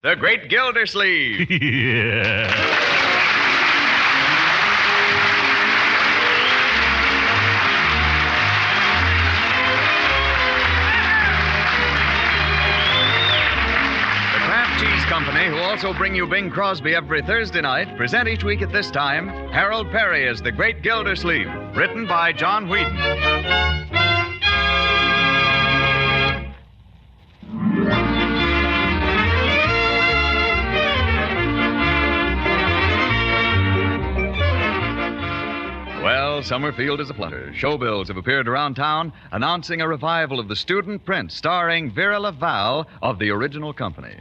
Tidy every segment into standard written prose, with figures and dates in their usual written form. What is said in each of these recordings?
the great Gildersleeve. Yeah. Company, who also bring you Bing Crosby every Thursday night, present each week at this time Harold Perry as the Great Gildersleeve, written by John Whedon. Well, Summerfield is a plunder. Showbills have appeared around town announcing a revival of The Student Prince, starring Vera Laval of the original company.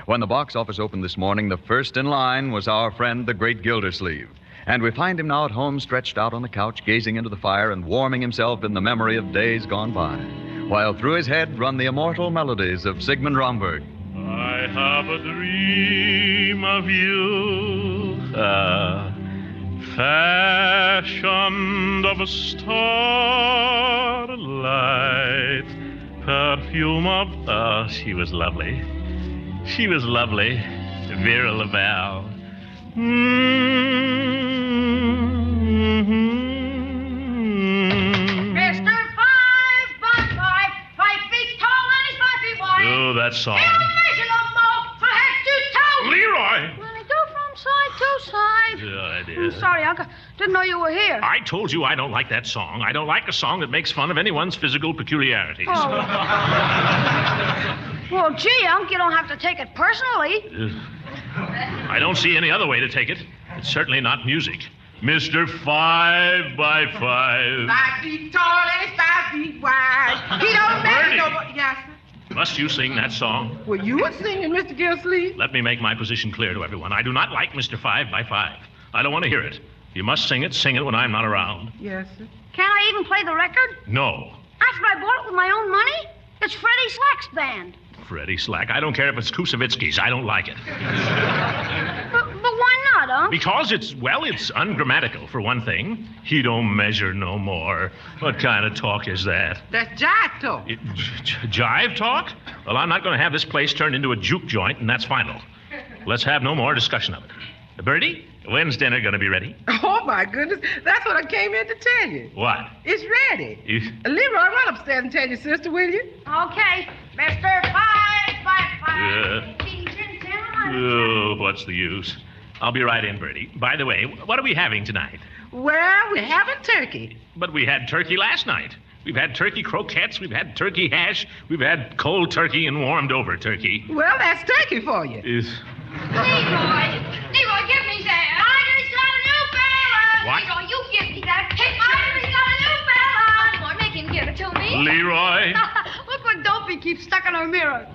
When the box office opened this morning, the first in line was our friend, the great Gildersleeve. And we find him now at home, stretched out on the couch, gazing into the fire and warming himself in the memory of days gone by, while through his head run the immortal melodies of Sigmund Romberg. I have a dream of you, fashioned of a starlight, perfume of... she was lovely. She was lovely, Vera Laval. Mr. 5 feet tall and he's 5 feet wide. Oh, that song. Can't measure no more from head to toe. Leroy! Well, I go from side to side. Yeah, I did. I'm sorry, Uncle. Didn't know you were here. I told you I don't like that song. I don't like a song that makes fun of anyone's physical peculiarities. Oh. Well, gee, Unc, you don't have to take it personally. I don't see any other way to take it. It's certainly not music. Mr. 5 by 5. 5 feet tall and 5 feet wide. He don't Bertie. make no... Yes, sir. Must you sing that song? Well, you were singing, Mr. Gildersleeve. Let me make my position clear to everyone. I do not like Mr. 5 by 5. I don't want to hear it. If you must sing it when I'm not around. Yes, sir. Can I even play the record? No. After I bought it with my own money? It's Freddie Slack's band. Freddie Slack. I don't care if it's Kusavitsky's. I don't like it. But why not, Unc? Because it's ungrammatical, for one thing. He don't measure no more. What kind of talk is that? That's jive talk. Jive talk? Well, I'm not going to have this place turned into a juke joint, and that's final. Let's have no more discussion of it. Bertie, when's dinner going to be ready? Oh, my goodness. That's what I came in to tell you. What? It's ready. Leroy, run upstairs and tell your sister, will you? Okay, Mr. 5 by 5. Oh, what's the use? I'll be right in, Bertie. By the way, what are we having tonight? Well, we're having turkey. But we had turkey last night. We've had turkey croquettes, we've had turkey hash, we've had cold turkey and warmed over turkey. Well, that's turkey for you. Leroy, give me that. Ivory's got a new fella. What? Leroy, you give me that picture. Ivory's got a new fella. Boy, make him give it to me. Leroy, Look what Dopey keeps stuck in her mirror.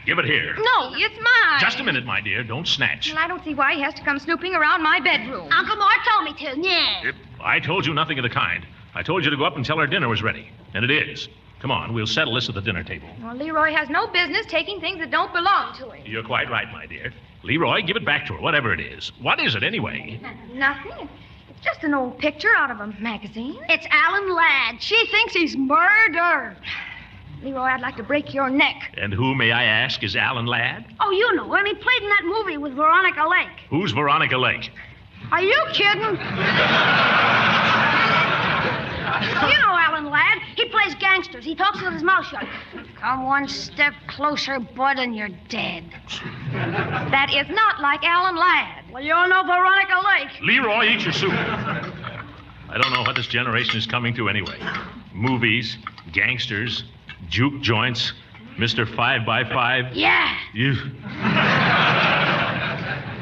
give it here. No, it's mine. Just a minute, my dear. Don't snatch. Well, I don't see why he has to come snooping around my bedroom. Uncle Mort told me to. Yeah. I told you nothing of the kind. I told you to go up and tell her dinner was ready. And it is. Come on, we'll settle this at the dinner table. Well, Leroy has no business taking things that don't belong to him. You're quite right, my dear. Leroy, give it back to her, whatever it is. What is it, anyway? Nothing. It's just an old picture out of a magazine. It's Alan Ladd. She thinks he's murdered. Leroy, I'd like to break your neck. And who, may I ask, is Alan Ladd? Oh, you know him. He played in that movie with Veronica Lake. Who's Veronica Lake? Are you kidding? You know Alan Ladd. He plays gangsters. He talks with his mouth shut. Come one step closer, bud, and you're dead. That is not like Alan Ladd. Well, you don't know Veronica Lake. Leroy, eat your soup. I don't know what this generation is coming to anyway. Movies, gangsters, juke joints, Mr. 5 by 5. Yeah.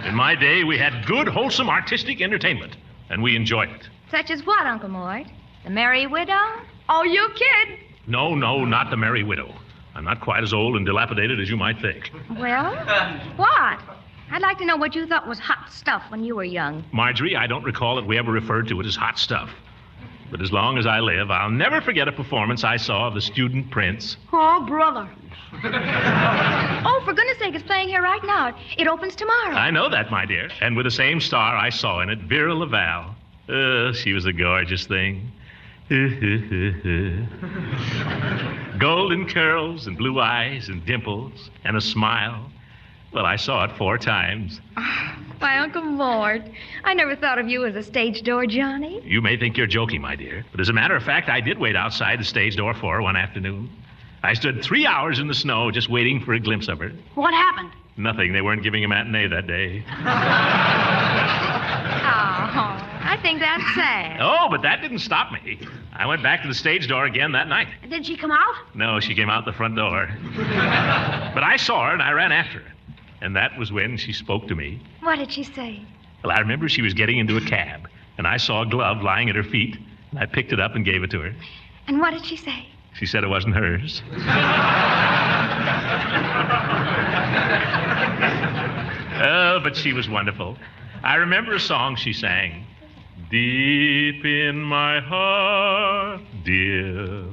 In my day, we had good, wholesome, artistic entertainment, and we enjoyed it. Such as what, Uncle Mort? The Merry Widow? Oh, you kid. No, not the Merry Widow. I'm not quite as old and dilapidated as you might think. Well, what? I'd like to know what you thought was hot stuff when you were young. Marjorie, I don't recall that we ever referred to it as hot stuff. But as long as I live, I'll never forget a performance I saw of The Student Prince. Oh, brother. Oh, for goodness sake, it's playing here right now. It opens tomorrow. I know that, my dear. And with the same star I saw in it, Vera Laval. She was a gorgeous thing. Golden curls and blue eyes and dimples and a smile. Well, I saw it 4 times. Why, Uncle Mort, I never thought of you as a stage door Johnny. You may think you're joking, my dear, but as a matter of fact, I did wait outside the stage door for her one afternoon. I stood 3 hours in the snow just waiting for a glimpse of her. What happened? Nothing. They weren't giving a matinee that day. Oh, I think that's sad. Oh, but that didn't stop me. I went back to the stage door again that night. Did she come out? No, she came out the front door. But I saw her and I ran after her. And that was when she spoke to me. What did she say? Well, I remember she was getting into a cab, and I saw a glove lying at her feet, and I picked it up and gave it to her. And what did she say? She said it wasn't hers. Oh, but she was wonderful. I remember a song she sang. Deep in my heart, dear,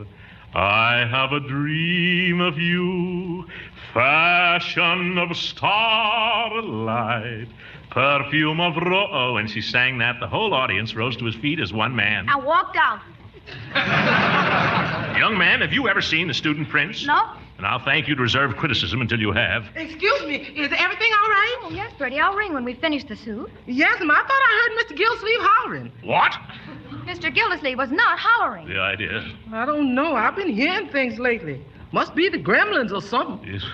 I have a dream of you, fashion of starlight, perfume of Oh, when she sang that, the whole audience rose to his feet as one man. I walked out. Young man, have you ever seen The Student Prince? No. And I'll thank you to reserve criticism until you have. Excuse me, is everything all right? Oh, yes, Bertie, I'll ring when we finish the soup. Yes, ma'am. I thought I heard Mr. Gildersleeve hollering. What? Mr. Gildersleeve was not hollering. The idea. I don't know. I've been hearing things lately. Must be the gremlins or something. Yes.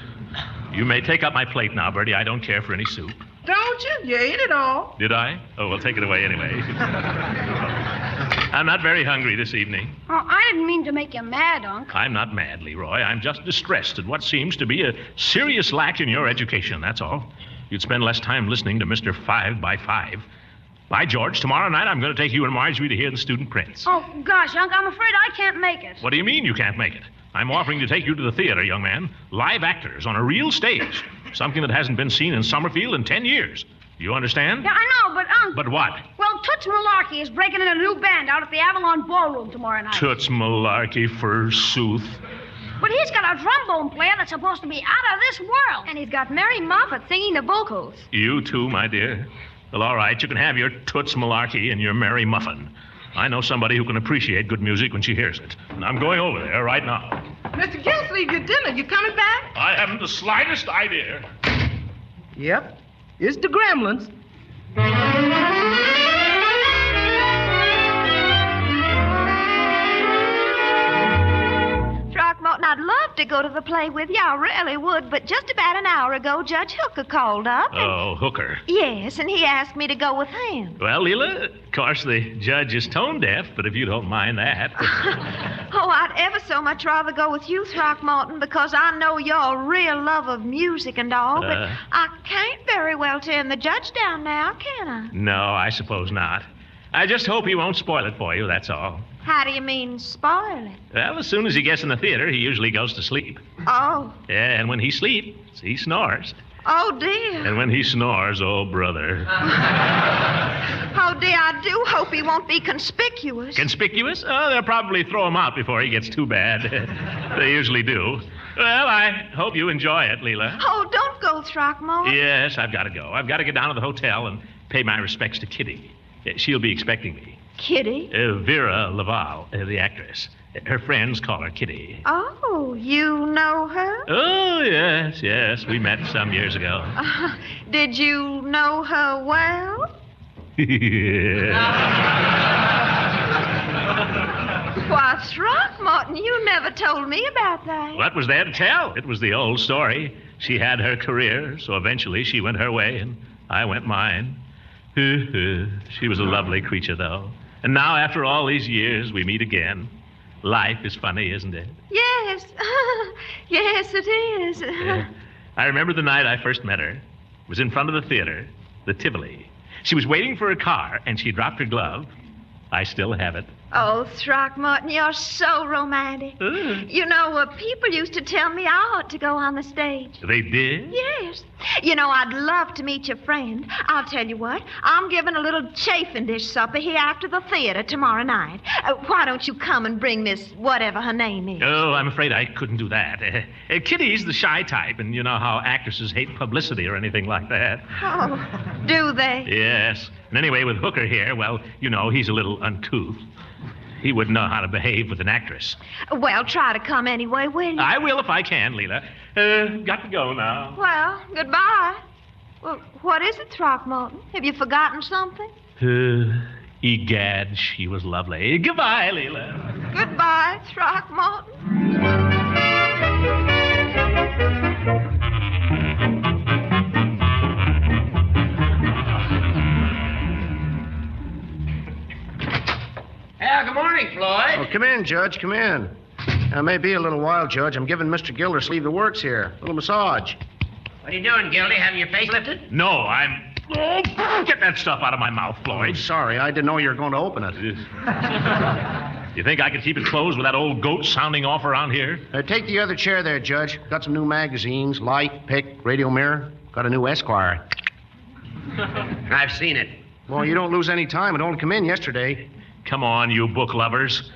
You may take up my plate now, Bertie. I don't care for any soup. Don't you? You ate it all. Did I? Oh, well, take it away anyway. I'm not very hungry this evening. Oh, I didn't mean to make you mad, Unc. I'm not mad, Leroy. I'm just distressed at what seems to be a serious lack in your education, that's all. You'd spend less time listening to Mr. 5x5. By George, tomorrow night I'm going to take you and Marjorie to hear The Student Prince. Oh, gosh, Unc, I'm afraid I can't make it. What do you mean you can't make it? I'm offering to take you to the theater, young man. Live actors on a real stage. Something that hasn't been seen in Summerfield in 10 years. You understand? Yeah, I know, but, Unc... But what? Well, Toots Malarkey is breaking in a new band out at the Avalon Ballroom tomorrow night. Toots Malarkey, forsooth. But he's got a trombone player that's supposed to be out of this world. And he's got Mary Moffat singing the vocals. You too, my dear. Well, all right, you can have your Toots Malarkey and your Mary Muffin. I know somebody who can appreciate good music when she hears it. And I'm going over there right now. Mr. Gildersleeve, your dinner. You coming back? I haven't the slightest idea. Yep. It's the gremlins. Throckmorton, I'd love to go to the play with you. I really would. But just about an hour ago, Judge Hooker called up. Oh, Hooker. Yes, and he asked me to go with him. Well, Leela, of course, the judge is tone deaf, but if you don't mind that. Oh, I'd ever so much rather go with you, Throckmorton, because I know you're a real love of music and all, but I can't very well turn the judge down now, can I? No, I suppose not. I just hope he won't spoil it for you, that's all. How do you mean, spoil it? Well, as soon as he gets in the theater, he usually goes to sleep. Oh. Yeah, and when he sleeps, he snores. Oh, dear. And when he snores, oh, brother. Oh, dear, I do hope he won't be conspicuous. Conspicuous? Oh, they'll probably throw him out before he gets too bad. They usually do. Well, I hope you enjoy it, Leela. Oh, don't go, Throckmorton. Yes, I've got to go. I've got to get down to the hotel and pay my respects to Kitty. She'll be expecting me. Kitty? Vera Laval, the actress. Her friends call her Kitty. Oh, you know her? Oh, yes. We met some years ago. Did you know her well? Why, Throckmorton, you never told me about that. What was there to tell? It was the old story. She had her career, so eventually she went her way, and I went mine. She was a lovely creature, though. And now, after all these years, we meet again. Life is funny, isn't it? Yes. Yes, it is. Yeah. I remember the night I first met her. It was in front of the theater, the Tivoli. She was waiting for a car, and she dropped her glove. I still have it. Oh, Throckmorton, you're so romantic. You know, people used to tell me I ought to go on the stage. They did? Yes. You know, I'd love to meet your friend. I'll tell you what, I'm giving a little chafing dish supper here after the theater tomorrow night. Why don't you come and bring Miss whatever her name is? Oh, I'm afraid I couldn't do that. Kitty's the shy type, and you know how actresses hate publicity or anything like that. Oh, do they? Yes. And anyway, with Hooker here, well, you know, he's a little uncouth. He wouldn't know how to behave with an actress. Well, try to come anyway, will you? I will if I can, Leela. Got to go now. Well, goodbye. Well, what is it, Throckmorton? Have you forgotten something? Egad, she was lovely. Goodbye, Leela. Goodbye, Throckmorton. Good morning, Floyd. Oh, come in, Judge, come in. Now, may be a little while, Judge. I'm giving Mr. Gildersleeve the works here. A little massage. What are you doing, Gildy? Having your face lifted? No, I'm... Oh, get that stuff out of my mouth, Floyd. I'm sorry, I didn't know you were going to open it. You think I could keep it closed with that old goat sounding off around here? Take the other chair there, Judge. Got some new magazines, Life, Pick, Radio Mirror. Got a new Esquire. I've seen it. Well, you don't lose any time. It only come in yesterday. Come on, you book lovers.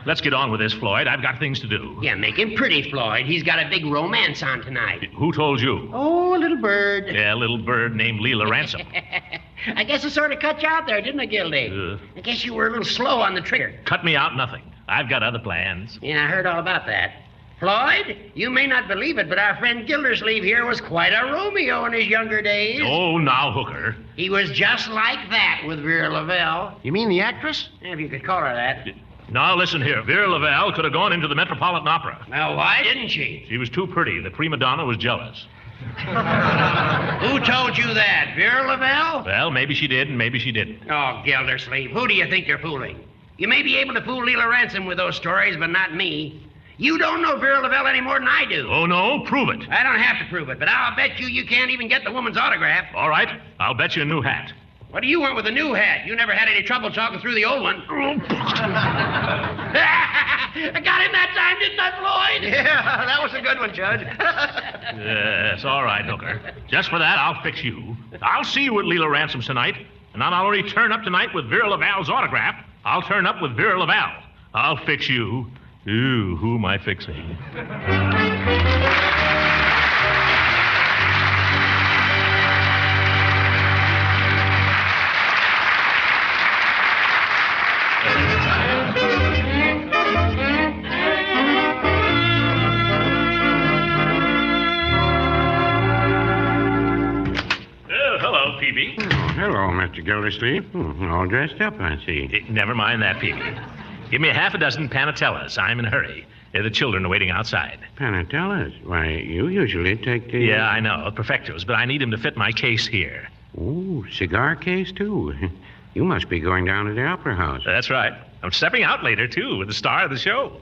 Let's get on with this, Floyd. I've got things to do. Yeah, make him pretty, Floyd. He's got a big romance on tonight. Who told you? Oh, a little bird. Yeah, a little bird named Leela Ransom. I guess I sort of cut you out there, didn't I, Gildy? I guess you were a little slow on the trigger. Cut me out nothing. I've got other plans. Yeah, I heard all about that. Floyd, you may not believe it, but our friend Gildersleeve here was quite a Romeo in his younger days. Oh, now, Hooker. He was just like that with Vera Lavelle. You mean the actress? If you could call her that. Now, listen here. Vera Lavelle could have gone into the Metropolitan Opera. Well, why didn't she? She was too pretty. The prima donna was jealous. Who told you that? Vera Lavelle? Well, maybe she did and maybe she didn't. Oh, Gildersleeve, who do you think you're fooling? You may be able to fool Leela Ransom with those stories, but not me. You don't know Vera Lavelle any more than I do. Oh, no? Prove it. I don't have to prove it, but I'll bet you can't even get the woman's autograph. All right. I'll bet you a new hat. What do you want with a new hat? You never had any trouble talking through the old one. I got him that time, didn't I, Floyd? Yeah, that was a good one, Judge. Yes, all right, Hooker. Just for that, I'll fix you. I'll see you at Leela Ransom's tonight, and I'll not only turn up tonight with Vera Lavalle's autograph, I'll turn up with Vera Lavelle. I'll fix you. Ooh, who am I fixing? Hello, Peavy. Oh, hello, Mr. Gildersleeve. All dressed up, I see. Never mind that, Peavy. Give me half a dozen panatellas. I'm in a hurry. The children are waiting outside. Panatellas? Why, you usually take the... Yeah, I know, perfectos, but I need them to fit my case here. Oh, cigar case, too. You must be going down to the Opera House. That's right. I'm stepping out later, too, with the star of the show.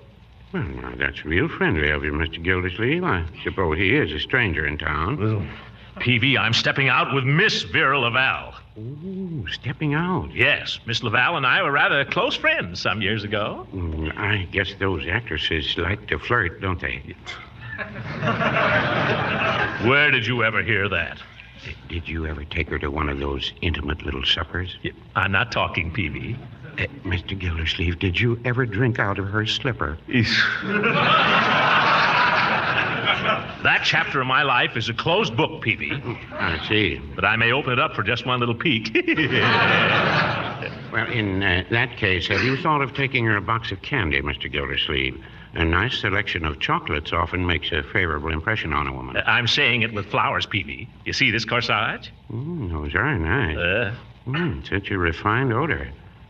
Well, now, that's real friendly of you, Mr. Gildersleeve. I suppose he is a stranger in town. Well, Peavy, I'm stepping out with Miss Vera Lavelle. Oh, stepping out. Yes, Miss Lavelle and I were rather close friends some years ago. I guess those actresses like to flirt, don't they? Where did you ever hear that? Did you ever take her to one of those intimate little suppers? I'm not talking, Peavy. Mr. Gildersleeve, did you ever drink out of her slipper? That chapter of my life is a closed book, Peavy. I see. But I may open it up for just one little peek. Well, in that case, have you thought of taking her a box of candy, Mr. Gildersleeve? A nice selection of chocolates often makes a favorable impression on a woman. I'm saying it with flowers, Peavy. You see this corsage? Those are nice. Such a refined odor.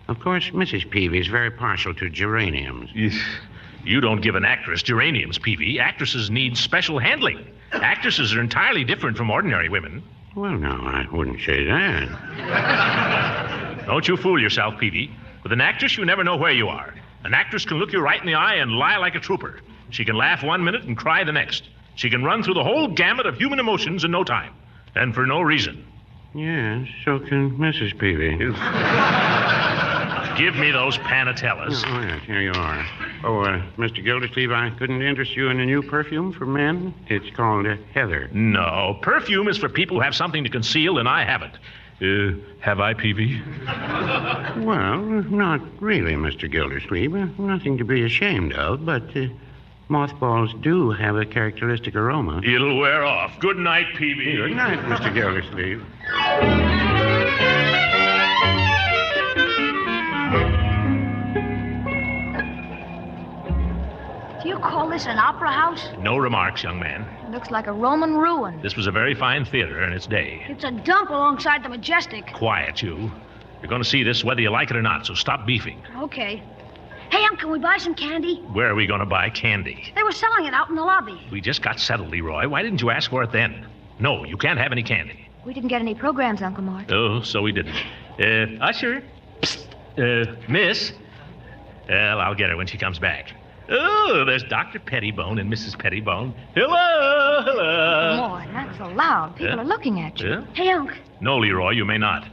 Of course, Mrs. Peavy is very partial to geraniums. You don't give an actress geraniums, Peavy. Actresses need special handling. Actresses are entirely different from ordinary women. Well, no, I wouldn't say that. Don't you fool yourself, Peavy. With an actress, you never know where you are. An actress can look you right in the eye and lie like a trooper. She can laugh 1 minute and cry the next. She can run through the whole gamut of human emotions in no time. And for no reason. Yes, so can Mrs. Peavy. Give me those panatellas. Oh, yes, here you are. Oh, Mr. Gildersleeve, I couldn't interest you in a new perfume for men? It's called Heather. No, perfume is for people who have something to conceal, and I haven't. Have I, Peavy? Well, not really, Mr. Gildersleeve. Nothing to be ashamed of, but mothballs do have a characteristic aroma. It'll wear off. Good night, Peavy. Good night, Mr. Gildersleeve. call this an opera house? No remarks, young man. Looks like a Roman ruin. This was a very fine theater in its day. It's a dump alongside the Majestic. Quiet, you. You're going to see this whether you like it or not, so stop beefing. Okay. Hey, can we buy some candy? Where are we going to buy candy? They were selling it out in the lobby. We just got settled, Leroy. Why didn't you ask for it then? No, you can't have any candy. We didn't get any programs, Uncle Mort. Oh, so we didn't. Usher. Miss. Well, I'll get her when she comes back. Oh, there's Dr. Pettibone and Mrs. Pettibone. Hello. Mort, not so loud. People are looking at you. Yeah? Hey, Unc, No, Leroy, you may not.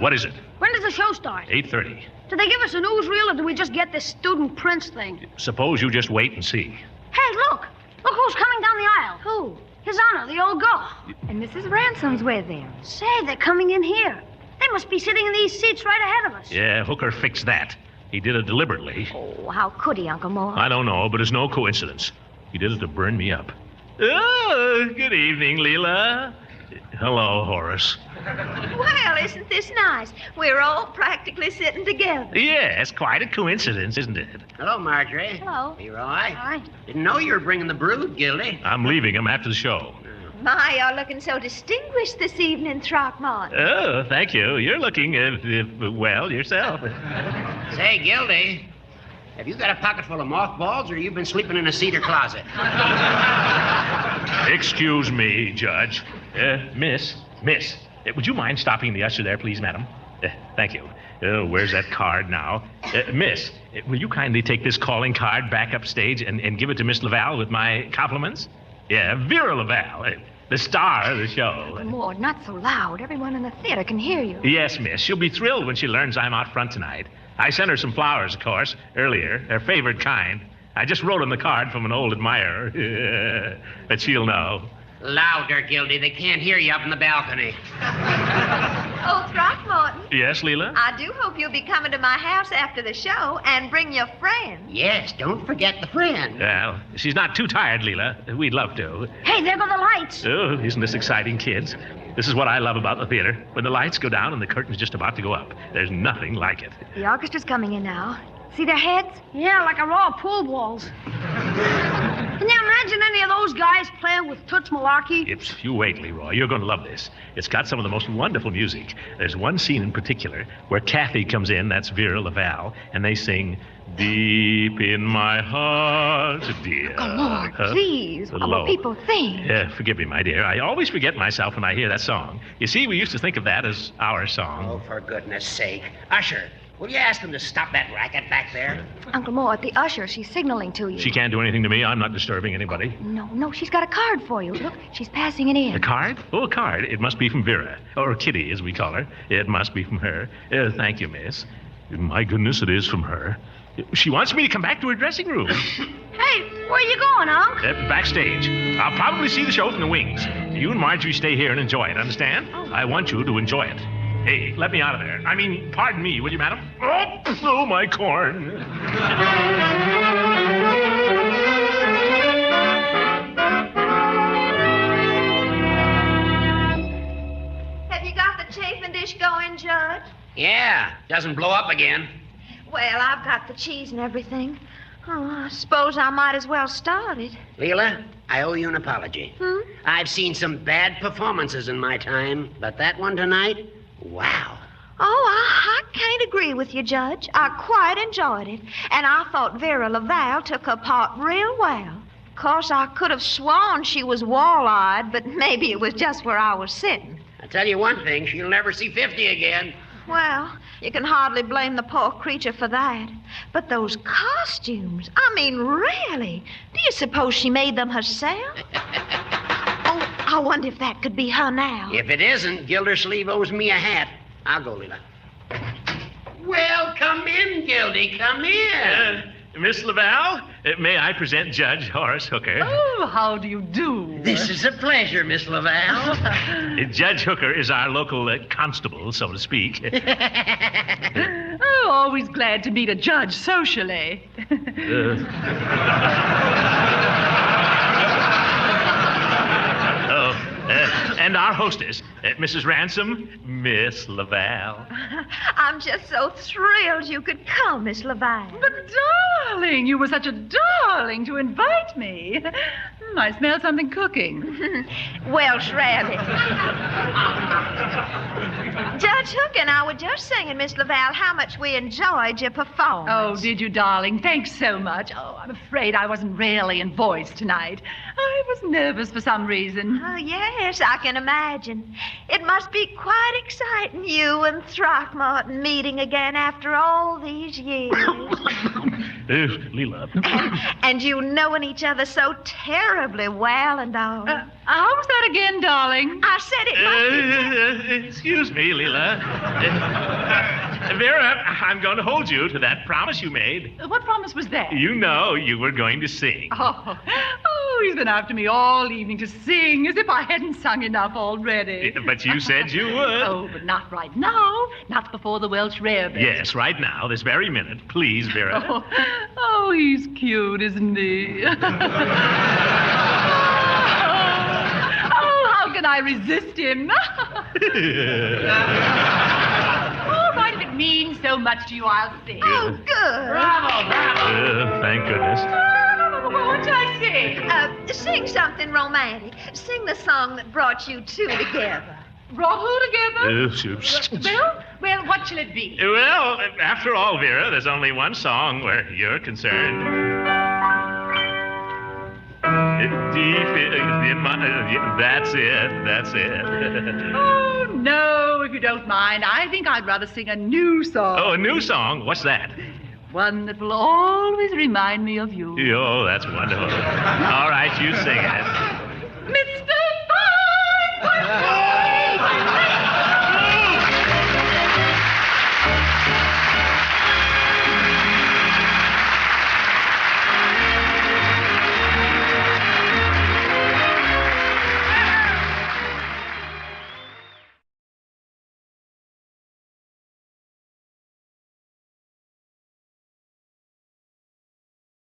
What is it? when does the show start? 8:30. Do they give us a newsreel, or do we just get this student prince thing? Suppose you just wait and see. Hey, look! Look who's coming down the aisle. Who? His Honor, the old ghost. And Mrs. Ransom's with him. Say, they're coming in here. They must be sitting in these seats right ahead of us. Yeah, Hooker fixed that. He did it deliberately. Oh, how could he, Uncle Mort? I don't know, but it's no coincidence. He did it to burn me up. Oh, good evening, Leela. Hello, Horace. Well, isn't this nice? We're all practically sitting together. Yes, quite a coincidence, isn't it? Hello, Marjorie. Hello. Leroy. Hi. Didn't know you were bringing the brood, Gildy. I'm leaving him after the show. My, you're looking so distinguished this evening, Throckmorton. Oh, thank you. You're looking, well, yourself. Say, Gildy, have you got a pocket full of mothballs, or you been sleeping in a cedar closet? Excuse me, Judge. Miss, would you mind stopping the usher there, please, madam? Thank you. Where's that card now? Miss, will you kindly take this calling card back upstage and give it to Miss Laval with my compliments? Yeah, Vera Laval, the star of the show. Mort, not so loud. Everyone in the theater can hear you. Yes, miss. She'll be thrilled when she learns I'm out front tonight. I sent her some flowers, of course, earlier, her favorite kind. I just wrote on the card from an old admirer. But she'll know. Louder, Gildy. They can't hear you up in the balcony. Oh, Throckmorton, Yes, Leela? I do hope you'll be coming to my house after the show and bring your friend. Yes, don't forget the friend. Well, she's not too tired, Leela. We'd love to. Hey, there go the lights. Oh, isn't this exciting, kids? This is what I love about the theater. When the lights go down and the curtain's just about to go up. There's nothing like it. The orchestra's coming in now. See their heads? Yeah, like a row of pool balls. Can you imagine any of those guys playing with Toots Malarkey? Ips, you wait, Leroy. You're going to love this. It's got some of the most wonderful music. There's one scene in particular where Kathy comes in, that's Vera Laval, and they sing, "Deep in my heart, dear." Oh, Lord, please. What will people think? Forgive me, my dear. I always forget myself when I hear that song. You see, we used to think of that as our song. Oh, for goodness sake. Usher, will you ask them to stop that racket back there? Uncle Mort, the usher, she's signaling to you. She can't do anything to me. I'm not disturbing anybody. No, she's got a card for you. Look, she's passing it in. A card? Oh, a card. It must be from Vera. Or Kitty, as we call her. It must be from her. Thank you, miss. My goodness, it is from her. She wants me to come back to her dressing room. Hey, where you going, Unc? Backstage. I'll probably see the show from the wings. You and Marjorie stay here and enjoy it, understand? I want you to enjoy it. Hey, let me out of there. I mean, pardon me, will you, madam? Oh, my corn. Have you got the chafing dish going, Judge? Yeah, doesn't blow up again. Well, I've got the cheese and everything. Oh, I suppose I might as well start it. Leela, I owe you an apology. I've seen some bad performances in my time, but that one tonight, wow. Oh, I can't agree with you, Judge. I quite enjoyed it. And I thought Vera Laval took her part real well. Of course, I could have sworn she was wall-eyed, but maybe it was just where I was sitting. I'll tell you one thing, she'll never see 50 again. Well, you can hardly blame the poor creature for that. But those costumes, I mean, really, do you suppose she made them herself? Oh, I wonder if that could be her now. If it isn't, Gildersleeve owes me a hat. I'll go, Leela. Well, come in, Gildy, come in. Miss Laval, may I present Judge Horace Hooker? Oh, how do you do? This is a pleasure, Miss Laval. Judge Hooker is our local constable, so to speak. Oh, always glad to meet a judge socially. And our hostess, Mrs. Ransom, Miss Laval. I'm just so thrilled you could come, Miss Laval. But, darling, you were such a darling to invite me. I smell something cooking. Welsh rabbit. Judge Hook and I were just singing, Miss Laval, how much we enjoyed your performance. Oh, did you, darling? Thanks so much. Oh, I'm afraid I wasn't really in voice tonight. I was nervous for some reason. Oh, yes, I can imagine. It must be quite exciting, you and Throckmorton meeting again after all these years. Leela. And you knowing each other so terribly well and all. How was that again, darling? I said it must be... Excuse me, Leela. Vera, I'm going to hold you to that promise you made. What promise was that? You know you were going to sing. Oh, he's been after me all evening to sing, as if I hadn't sung enough already. But you said you would. Oh, but not right now. Not before the Welsh rarebit. Yes, right now, this very minute. Please, Vera. Oh, he's cute, isn't he? Oh, how can I resist him? All right, if it means so much to you, I'll sing. Oh, good. Bravo, bravo. Thank goodness. What should I sing? Sing something romantic. Sing the song that brought you two together. Brought who together? Oops. Well, what shall it be? Well, after all, Vera, there's only one song where you're concerned. Deep in my... That's it. Oh, no, if you don't mind. I think I'd rather sing a new song. Oh, a new song? What's that? One that will always remind me of you. Oh, that's wonderful. All right, you sing it. Mr. Fine!